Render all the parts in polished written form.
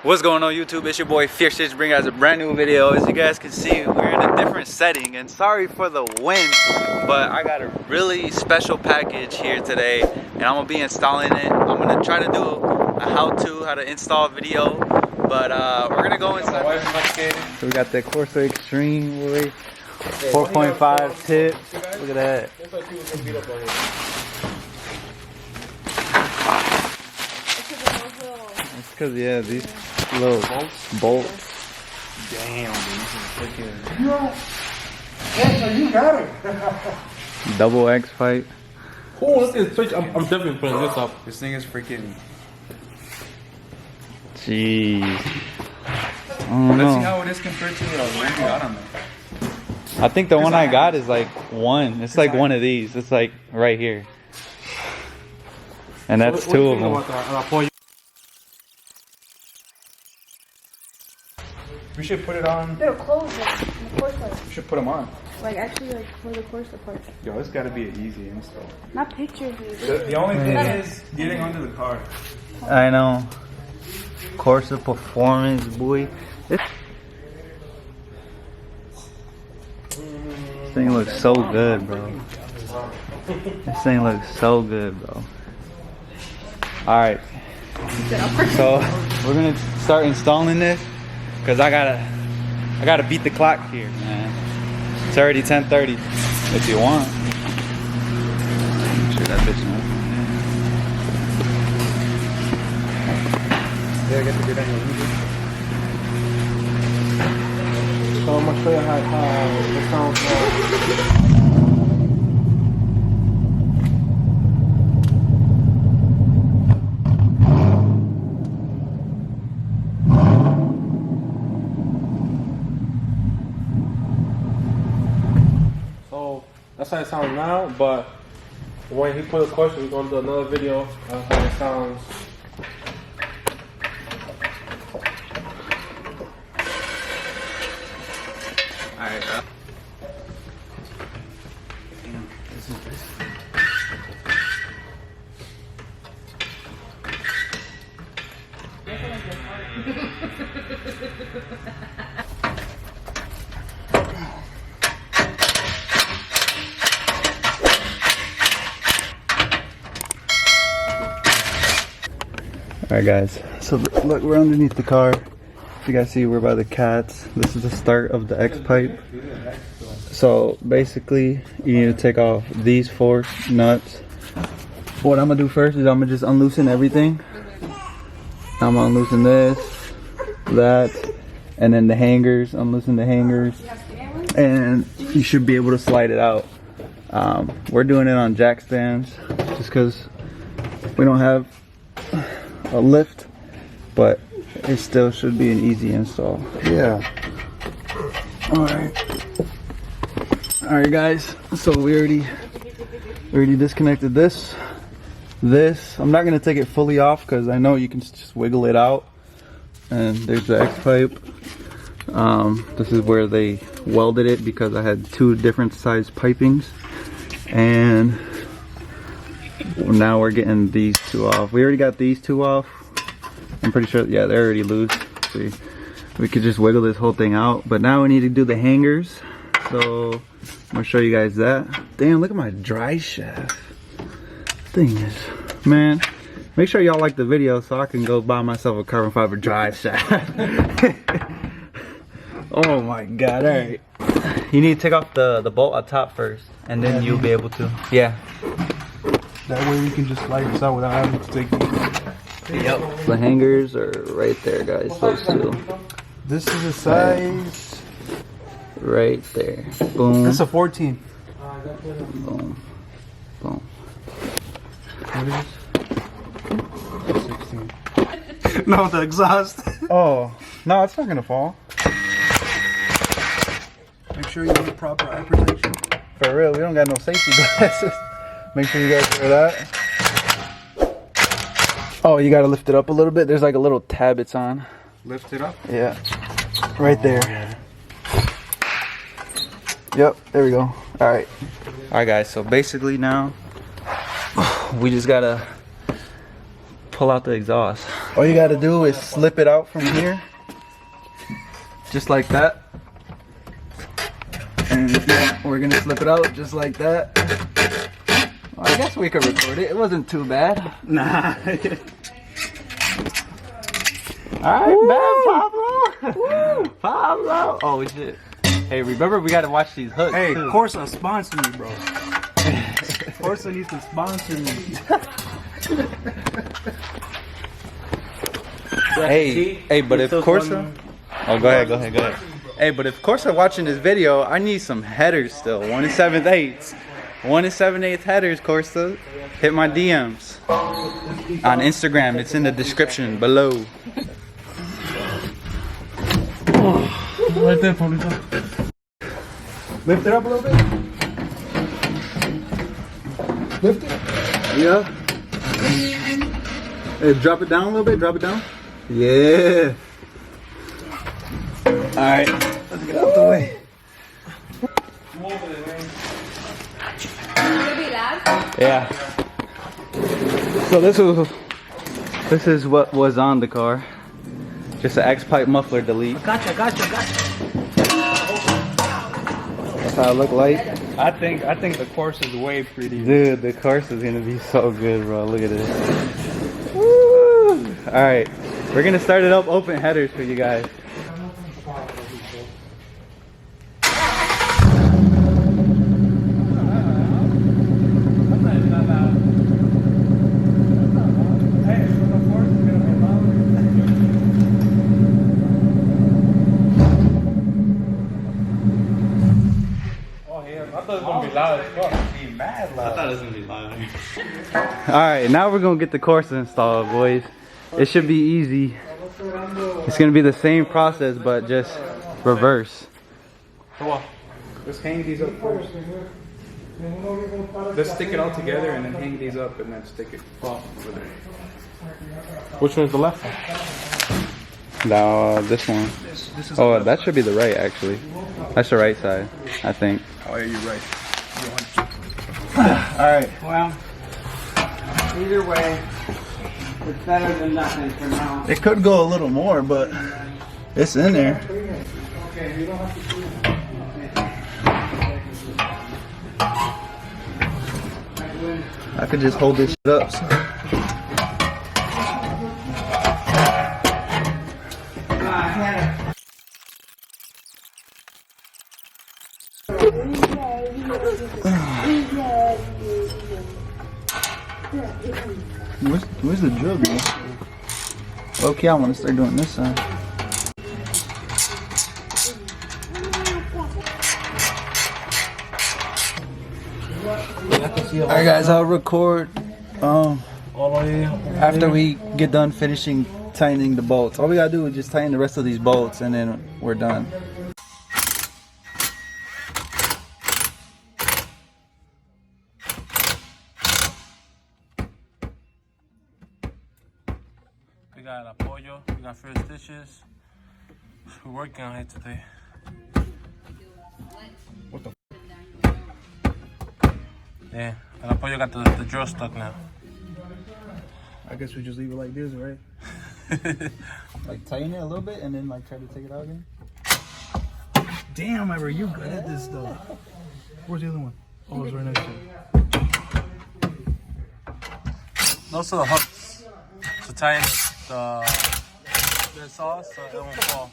What's going on YouTube? It's your boy Fierce to bring you guys a brand new video. As you guys can see, we're in a different setting, and sorry for the wind, but I got a really special package here today, and I'm gonna be installing it. I'm gonna try to do a how to install video, but we're gonna go inside. So we got the Corsa Extreme, boy. 4.5 tip. Look at that. It's because, yeah, these little bolts. Damn, dude, this is freaking. You got it. Double X pipe. Oh, look at this switch. I'm definitely putting this up. This thing is freaking. Jeez. Let's see how it is compared to the one you got on there. I think the one I got is like one. It's like one of these. It's like right here. And that's two of them. We should put it on. They're closed in the Corsa. We should put them on. Like actually, like for the Corsa part. Yo, it's got to be an easy install. Not pictures. The only thing is getting onto the car. I know. Corsa performance, boy. This thing looks so good, bro. This thing looks so good, bro. Alright. So, we're going to start installing this. Because I gotta beat the clock here, man. It's already 10:30. If you want. Make sure that bitch knows. Yeah, I get to get on your video. So I'm gonna show you how it sounds. That's how it sounds now, but when he put a question, we're gonna do another video of how it sounds. Alright, bro. Alright guys, so look, we're underneath the car. If you guys see, we're by the cats. This is the start of the X pipe. So basically, you need to take off these 4 nuts. What I'm gonna do first is I'm gonna just unloosen everything. I'm gonna unloosen this, that, and then the hangers, unloosen the hangers, and you should be able to slide it out. We're doing it on jack stands just because we don't have a lift, but it still should be an easy install. Yeah. Alright guys, so we already disconnected this. I'm not gonna take it fully off because I know you can just wiggle it out. And there's the X pipe. This is where they welded it because I had 2 different size pipings, and now we're getting these 2 off. We already got these 2 off. I'm pretty sure, yeah, they're already loose. See, we could just wiggle this whole thing out, but now we need to do the hangers. So I'm gonna show you guys that. Damn, look at my dry shaft. Thing is, man, make sure y'all like the video so I can go buy myself a carbon fiber dry shaft. Oh my god. All right, you need to take off the bolt on top first, and then you'll be able to, yeah, That way we can just slide this out without having to take these. yep. The hangers are right there, guys, those 2 This is a size. right there. Boom. That's a 14. Boom. Boom. What is this? 16. No, the exhaust. Oh, no, it's not gonna fall. Make sure you get proper eye protection. For real, we don't got no safety glasses. Make sure you guys wear that. Oh, you gotta lift it up a little bit. There's like a little tab it's on. Lift it up? Yeah. Right there. Yep, there we go. Alright. Alright guys, so basically now we just gotta pull out the exhaust. All you gotta do is slip it out from here. Just like that. And we're gonna slip it out just like that. Well, I guess we could record it. It wasn't too bad. Nah. Alright, man, Pablo! Pablo! Oh shit. Hey, remember we gotta watch these hooks. Hey, too. Corsa, sponsor me, bro. Corsa needs to sponsor me. Hey, but if Corsa... Oh, go ahead. Hey, but if Corsa watching this video, I need some headers still. 1 7/8. 1 7/8 headers, Corsa. Hit my DMs. On Instagram, it's in the description below. Right there, Paulito. Lift it up a little bit. Lift it. Yeah. Hey, drop it down a little bit. Drop it down. Yeah. All right. Let's get out the way. Yeah. So this is what was on the car. Just an X-pipe muffler delete. Gotcha. That's how it look like. I think the Corsa is way prettier. Dude, the Corsa is gonna be so good, bro. Look at this. Woo! All right, we're gonna start it up. Open headers for you guys. Alright, now we're gonna get the Corsa installed, boys. It should be easy. It's gonna be the same process, but just reverse. Come on. Let's hang these up first. Let's stick it all together and then hang these up and then stick it off over there. Which one's the left one? No, this one. This is Oh, that should be the right, actually. That's the right side, I think. Oh, yeah, you're right. Alright. Well, either way, it's better than nothing for now. It could go a little more, but it's in there. I could just hold this shit up. So. Where's the drill going? Okay, I want to start doing this side. Alright guys, I'll record after we get done finishing tightening the bolts. All we gotta do is just tighten the rest of these bolts and then we're done. We got apoyo, we got first stitches. We're working on it today. What the? Yeah, and apoyo got the drill stuck now. I guess we just leave it like this, right? Like tighten it a little bit and then like try to take it out again. Damn, Ivor, you good at this though. Where's the other one? Oh, it's right next to it. Those are the hooks to tighten the saw so it won't fall.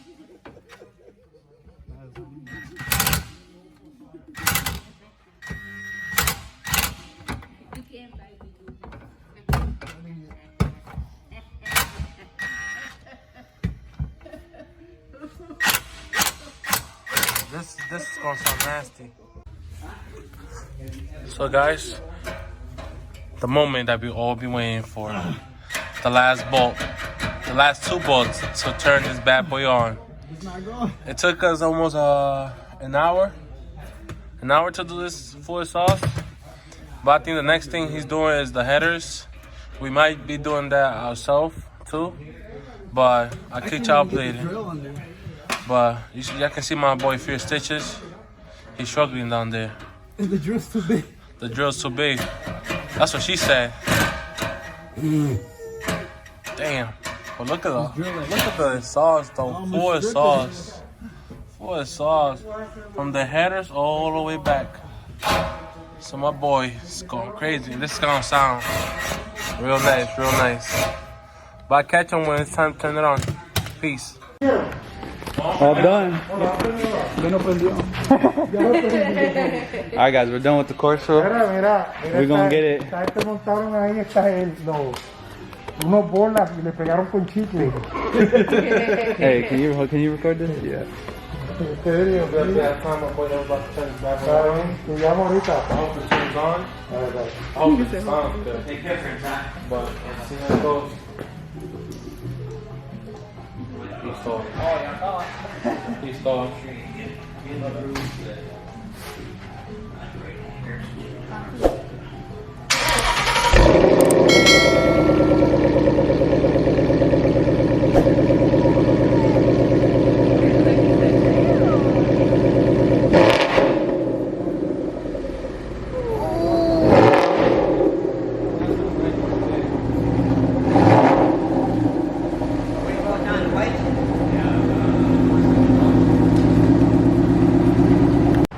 This is gonna sound nasty. So guys, the moment that we all be waiting for, the last bolt, the last two bolts to turn this bad boy on. It took us almost an hour to do this full sauce. But I think the next thing he's doing is the headers. We might be doing that ourselves too. But I'll catch y'all later. But y'all can see my boy Fear Stitches. He's struggling down there. The drill's too big. The drill's too big. That's what she said. Damn. But look at the sauce though. Full sauce. Full sauce. From the headers all the way back. So my boy is going crazy. This is gonna sound real nice, real nice. But I catch him when it's time to turn it on. Peace. All done. Alright guys, we're done with the Corsa. We're gonna get it. Este montaron ahí unos bolas y le pegaron con chicle. Hey, can you record this? Yeah. Te llamo ahorita. I hope the shit's on. I hope it sounds good. Take different time. But see how it goes. He stalled.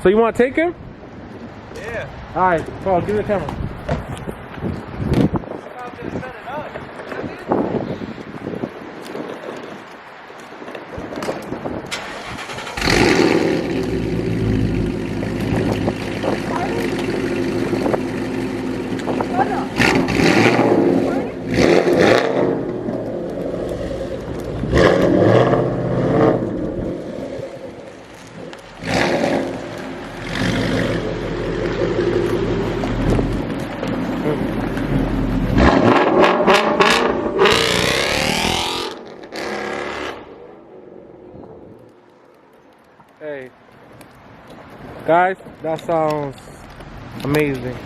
So you want to take him? Yeah. All right, Paul, give me the camera. Hey, guys, that sounds amazing.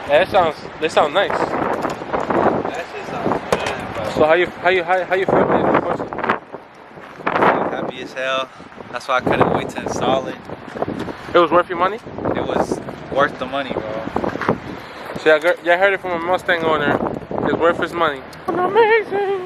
Yeah, that sounds nice. That shit sounds good, bro. So how you feeling, of course? Happy as hell. That's why I couldn't wait to install it. It was worth your money? It was worth the money, bro. See, I heard it from a Mustang owner. It's worth his money. Amazing.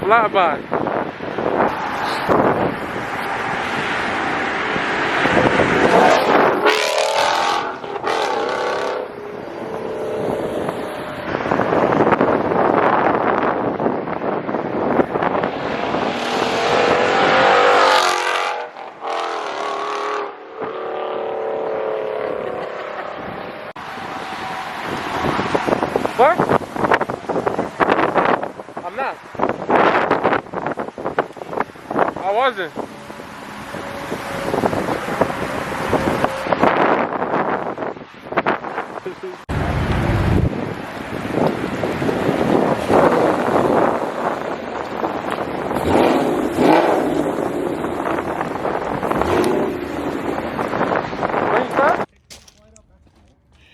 Flyby. What? I'm not. I wasn't.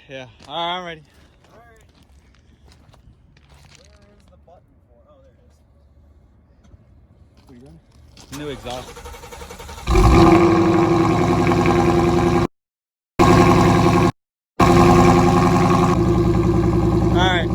Yeah. Alright, I'm ready. New exhaust. Alright.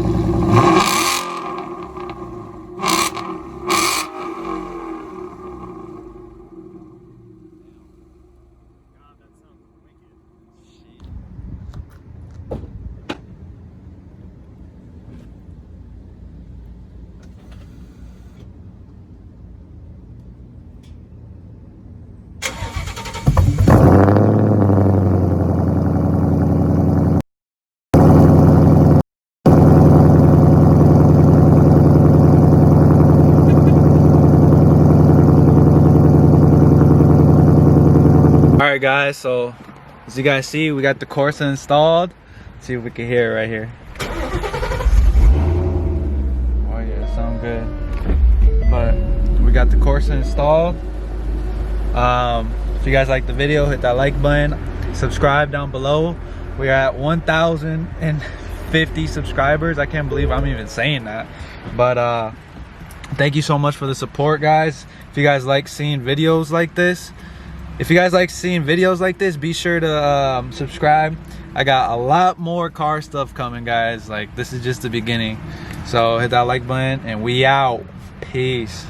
Alright guys, so As you guys see, we got the Corsa installed. Let's see if we can hear it right here. Oh yeah, sound good. But we got the Corsa installed. If you guys like the video, hit that like button. Subscribe down below. We are at 1,050 subscribers. I can't believe I'm even saying that. But thank you so much for the support, guys. If you guys like seeing videos like this, be sure to subscribe. I got a lot more car stuff coming, guys. Like, this is just the beginning. So hit that like button and we out. Peace.